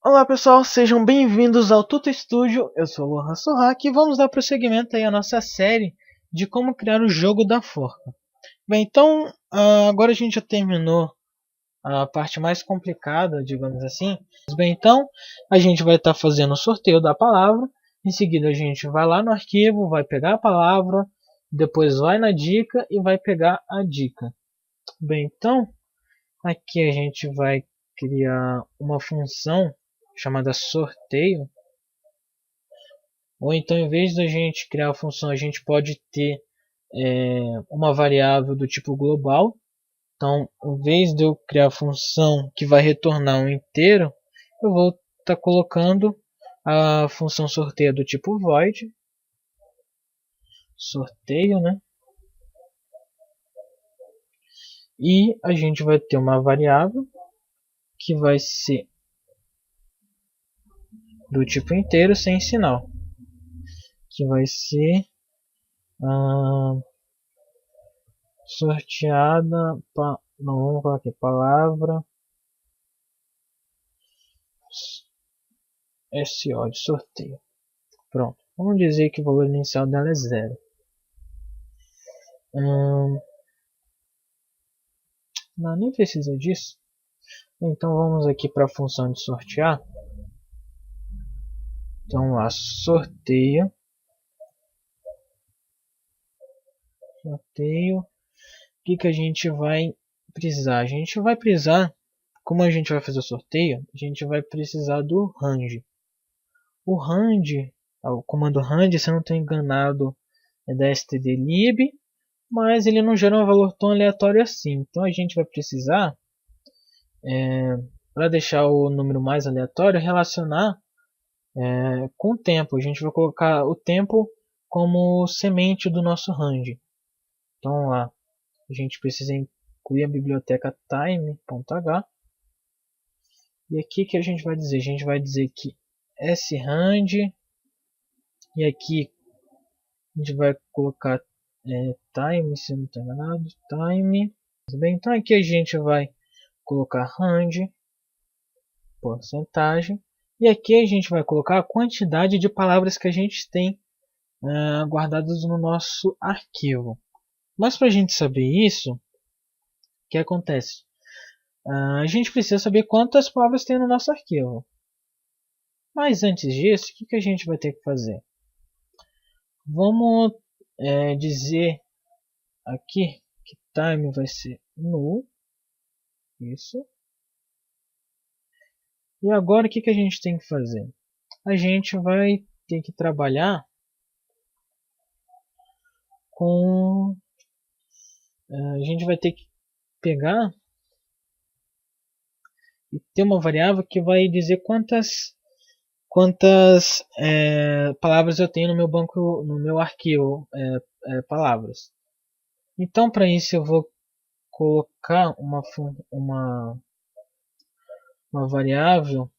Olá pessoal, sejam bem-vindos ao Tuto Studio. Eu sou o Lohan Sorrak e vamos dar prosseguimento aí à nossa série de como criar o jogo da forca. Bem, então agora a gente já terminou a parte mais complicada, digamos assim. Bem, então a gente vai estar fazendo o sorteio da palavra. Em seguida a gente vai lá no arquivo, vai pegar a palavra, depois vai na dica e vai pegar a dica. Bem, então aqui a gente vai criar uma função chamada sorteio, ou então em vez da gente criar a função a gente pode ter uma variável do tipo global. Então em vez de eu criar a função que vai retornar um inteiro, eu vou estar colocando a função sorteio do tipo void sorteio, né? E a gente vai ter uma variável que vai ser do tipo inteiro sem sinal, que vai ser sorteada não, vamos colocar aqui palavra SO de sorteio. Pronto, vamos dizer que o valor inicial dela é 0. Não, nem precisa disso. Então vamos aqui para a função de sortear. Então lá, sorteio. O que a gente vai precisar? A gente vai precisar, como a gente vai fazer o sorteio, a gente vai precisar do range. O range, o comando range, se eu não estou enganado, é da stdlib, mas ele não gera um valor tão aleatório assim. Então a gente vai precisar, para deixar o número mais aleatório, relacionar com o tempo. A gente vai colocar o tempo como semente do nosso range. Então lá, a gente precisa incluir a biblioteca time.h. E aqui que a gente vai dizer? A gente vai dizer que srange, e aqui a gente vai colocar time, se não está enganado, time. Bem, então aqui a gente vai colocar range, porcentagem, e aqui a gente vai colocar a quantidade de palavras que a gente tem guardadas no nosso arquivo. Mas para a gente saber isso, o que acontece? A gente precisa saber quantas palavras tem no nosso arquivo. Mas antes disso, o que a gente vai ter que fazer? Vamos dizer aqui que time vai ser null. Isso. E agora o que a gente tem que fazer? A gente vai ter que trabalhar com... a gente vai ter que pegar e ter uma variável que vai dizer quantas palavras eu tenho no meu banco, no meu arquivo palavras. Então para isso eu vou colocar uma variável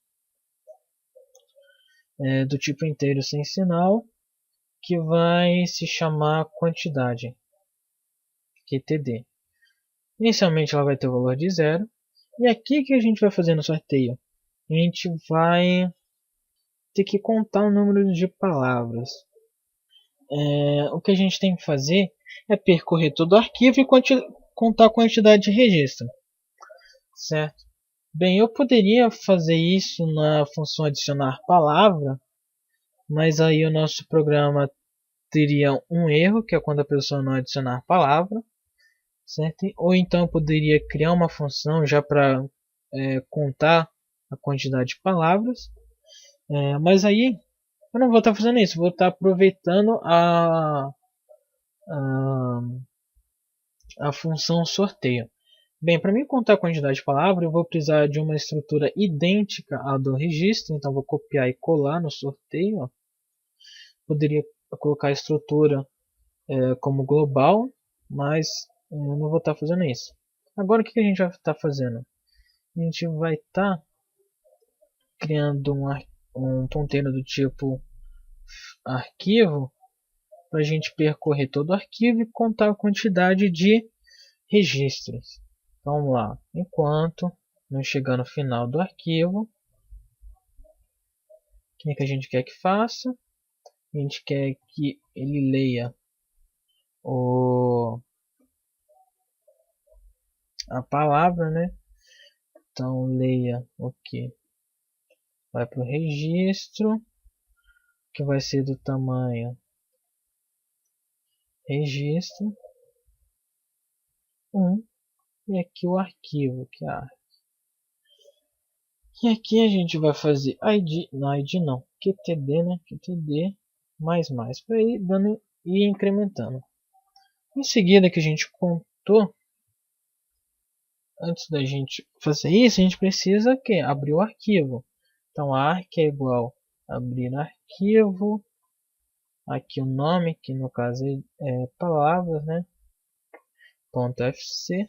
do tipo inteiro sem sinal, que vai se chamar quantidade, QTD. Inicialmente ela vai ter o valor de 0. E aqui que a gente vai fazer no sorteio? A gente vai ter que contar o número de palavras. O que a gente tem que fazer é percorrer todo o arquivo e contar a quantidade de registro. Certo? Bem, eu poderia fazer isso na função adicionar palavra, mas aí o nosso programa teria um erro, que é quando a pessoa não adicionar palavra. Certo? Ou então eu poderia criar uma função já para contar a quantidade de palavras, mas aí eu não vou estar fazendo isso, vou estar aproveitando a função sorteio. Bem, para mim contar a quantidade de palavras, eu vou precisar de uma estrutura idêntica à do registro, então vou copiar e colar no sorteio. Ó. Poderia colocar a estrutura como global, mas eu não vou estar fazendo isso. Agora o que a gente vai estar fazendo? A gente vai estar criando um ponteiro do tipo arquivo para a gente percorrer todo o arquivo e contar a quantidade de registros. Então, vamos lá, enquanto não chegar no final do arquivo, que é que a gente quer que faça? A gente quer que ele leia a palavra, né? Então leia o que? Vai para o registro, que vai ser do tamanho registro 1, e aqui o arquivo, que é a. E aqui a gente vai fazer ID, não ID não, QTD, né? QTD mais para ir dando e incrementando. Em seguida que a gente contou, antes da gente fazer isso, a gente precisa que abrir o arquivo. Então arc é igual abrir arquivo, aqui o nome, que no caso é palavras, né? .fc,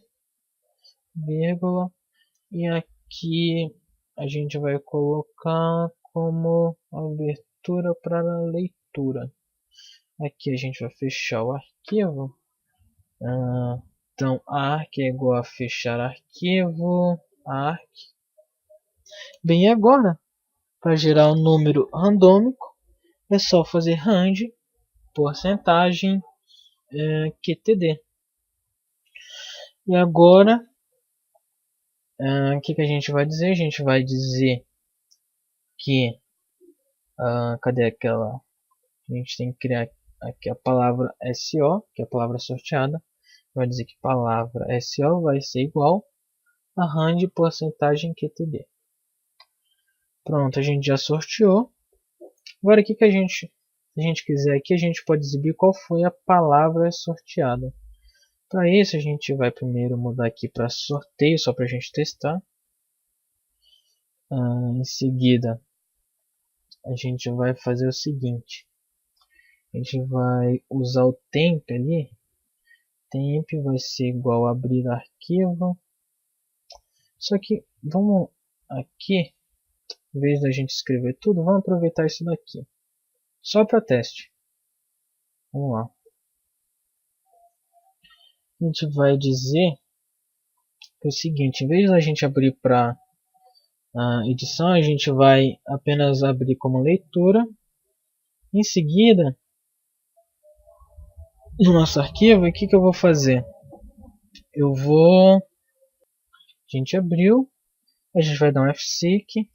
vírgula, e aqui a gente vai colocar como abertura para leitura. Aqui a gente vai fechar o arquivo. Então arc é igual a fechar arquivo, arc. Bem, e agora, para gerar um número randômico, é só fazer rand porcentagem QTD. E agora, o que a gente vai dizer? A gente vai dizer que, cadê aquela? A gente tem que criar aqui a palavra SO, que é a palavra sorteada. Vai dizer que palavra SO vai ser igual a rand porcentagem QTD. Pronto, a gente já sorteou. Agora, o que a gente, se a gente quiser aqui, a gente pode exibir qual foi a palavra sorteada. Para isso, a gente vai primeiro mudar aqui para sorteio, só para a gente testar. Em seguida, a gente vai fazer o seguinte. A gente vai usar o temp ali. Temp vai ser igual a abrir arquivo. Só que vamos aqui, em vez da gente escrever tudo, vamos aproveitar isso daqui. Só para teste. Vamos lá. A gente vai dizer que é o seguinte, em vez da gente abrir para edição, a gente vai apenas abrir como leitura. Em seguida, no nosso arquivo, o que eu vou fazer? A gente abriu, a gente vai dar um fseek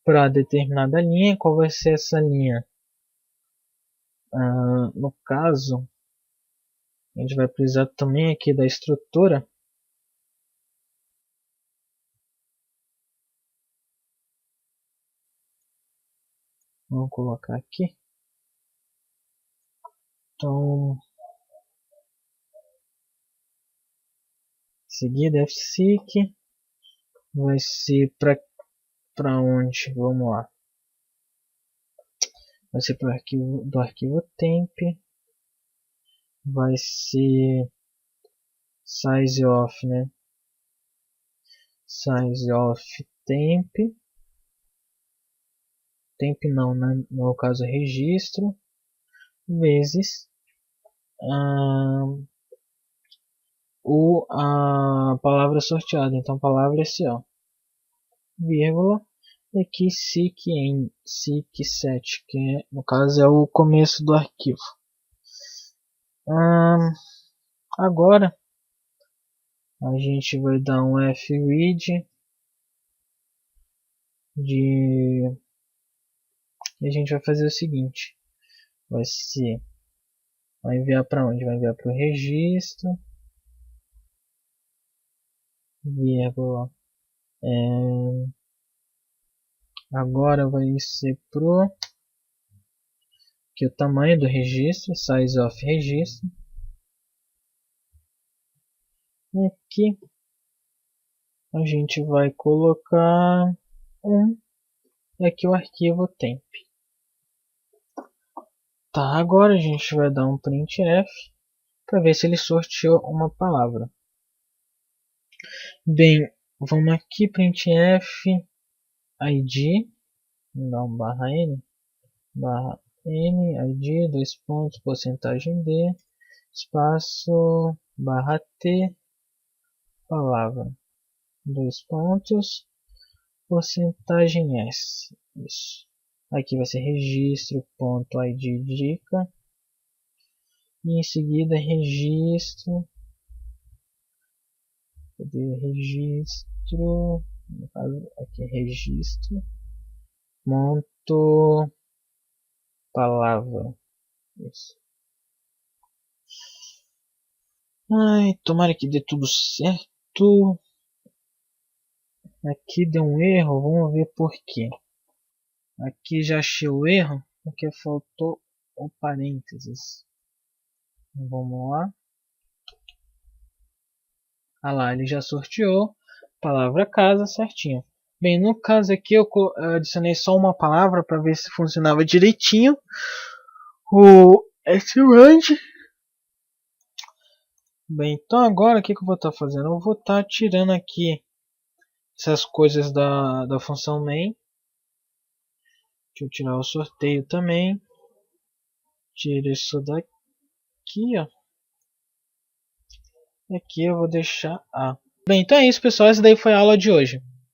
para determinada linha. Qual vai ser essa linha? No caso, a gente vai precisar também aqui da estrutura. Vamos colocar aqui. Então, em seguida, fseek vai ser para onde? Vamos lá. Vai ser para do arquivo temp. Vai ser size of, né? Size of temp. Temp não, né? No caso registro. Vezes a palavra sorteada. Então palavra SO. Vírgula. E aqui seek7, que no caso é o começo do arquivo. Agora a gente vai dar um fread e a gente vai fazer o seguinte. Vai enviar para onde? Vai enviar para o registro, vírgula. Agora vai ser pro que o tamanho do registro, size of registro. E aqui a gente vai colocar e aqui o arquivo temp. Tá, agora a gente vai dar um printf para ver se ele sorteou uma palavra. Bem, vamos aqui printf id, vamos dar um barra n id, dois pontos, porcentagem d, espaço, barra t, palavra, dois pontos, porcentagem S. Isso. Aqui vai ser registro.id dica. E em seguida registro. Cadê registro? No caso, aqui registro. Monto palavra. Isso. Ai, tomara que dê tudo certo. Aqui deu um erro, vamos ver por quê. Aqui já achei o erro, porque faltou o parênteses. Vamos lá. Ah lá, ele já sorteou. Palavra casa certinho. Bem, no caso aqui eu adicionei só uma palavra para ver se funcionava direitinho. O SRAND. Bem, então agora o que eu vou estar fazendo? Eu vou estar tirando aqui essas coisas da função main. Deixa eu tirar o sorteio também. Tiro isso daqui, ó. Aqui eu vou deixar A. Bem, então é isso, pessoal. Essa daí foi a aula de hoje.